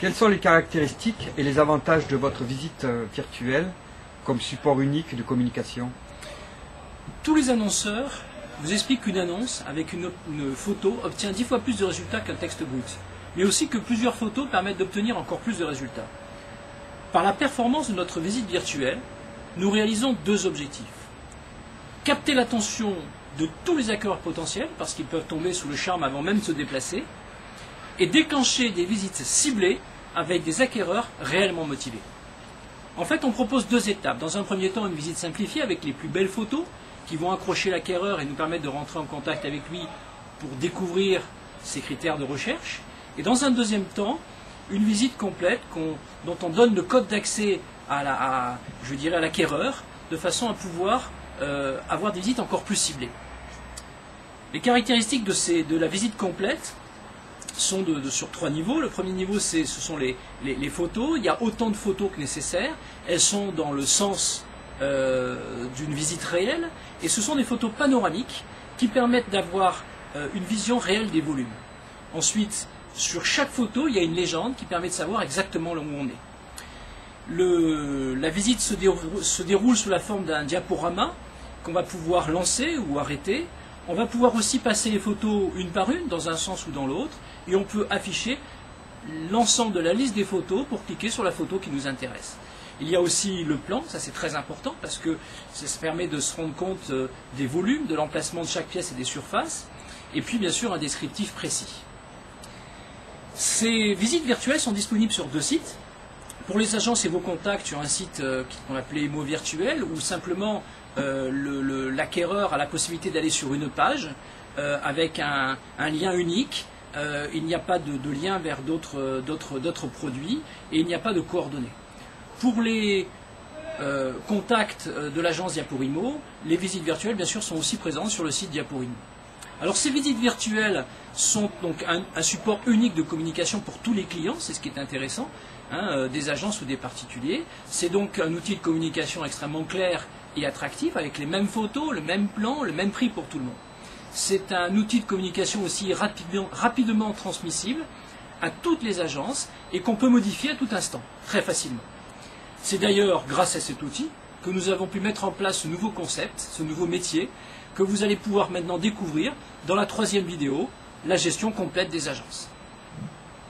Quelles sont les caractéristiques et les avantages de votre visite virtuelle comme support unique de communication? Tous les annonceurs vous expliquent qu'une annonce avec une photo obtient 10 fois plus de résultats qu'un texte brut, mais aussi que plusieurs photos permettent d'obtenir encore plus de résultats. Par la performance de notre visite virtuelle, nous réalisons deux objectifs. Capter l'attention de tous les acquéreurs potentiels, parce qu'ils peuvent tomber sous le charme avant même de se déplacer, et déclencher des visites ciblées avec des acquéreurs réellement motivés. En fait, on propose deux étapes. Dans un premier temps, une visite simplifiée avec les plus belles photos qui vont accrocher l'acquéreur et nous permettre de rentrer en contact avec lui pour découvrir ses critères de recherche. Et dans un deuxième temps, une visite complète dont on donne le code d'accès à l'acquéreur de façon à pouvoir avoir des visites encore plus ciblées. Les caractéristiques de la visite complète sont sur trois niveaux. Le premier niveau, ce sont les photos. Il y a autant de photos que nécessaire. Elles sont dans le sens d'une visite réelle. Et ce sont des photos panoramiques qui permettent d'avoir une vision réelle des volumes. Ensuite, sur chaque photo, il y a une légende qui permet de savoir exactement là où on est. La visite se déroule sous la forme d'un diaporama qu'on va pouvoir lancer ou arrêter. On va pouvoir aussi passer les photos une par une, dans un sens ou dans l'autre, et on peut afficher l'ensemble de la liste des photos pour cliquer sur la photo qui nous intéresse. Il y a aussi le plan, ça c'est très important, parce que ça permet de se rendre compte des volumes, de l'emplacement de chaque pièce et des surfaces, et puis bien sûr un descriptif précis. Ces visites virtuelles sont disponibles sur deux sites. Pour les agences et vos contacts, sur un site qu'on appelait Mo Virtuel, où simplement l'acquéreur a la possibilité d'aller sur une page avec un lien unique. Il n'y a pas de lien vers d'autres produits et il n'y a pas de coordonnées. Pour les contacts de l'agence Diaporimo, les visites virtuelles bien sûr sont aussi présentes sur le site Diaporimo. Alors ces visites virtuelles sont donc un support unique de communication pour tous les clients, c'est ce qui est intéressant, des agences ou des particuliers. C'est donc un outil de communication extrêmement clair et attractif, avec les mêmes photos, le même plan, le même prix pour tout le monde. C'est un outil de communication aussi rapidement transmissible à toutes les agences et qu'on peut modifier à tout instant, très facilement. C'est d'ailleurs grâce à cet outil que nous avons pu mettre en place ce nouveau concept, ce nouveau métier, que vous allez pouvoir maintenant découvrir dans la troisième vidéo, la gestion complète des agences.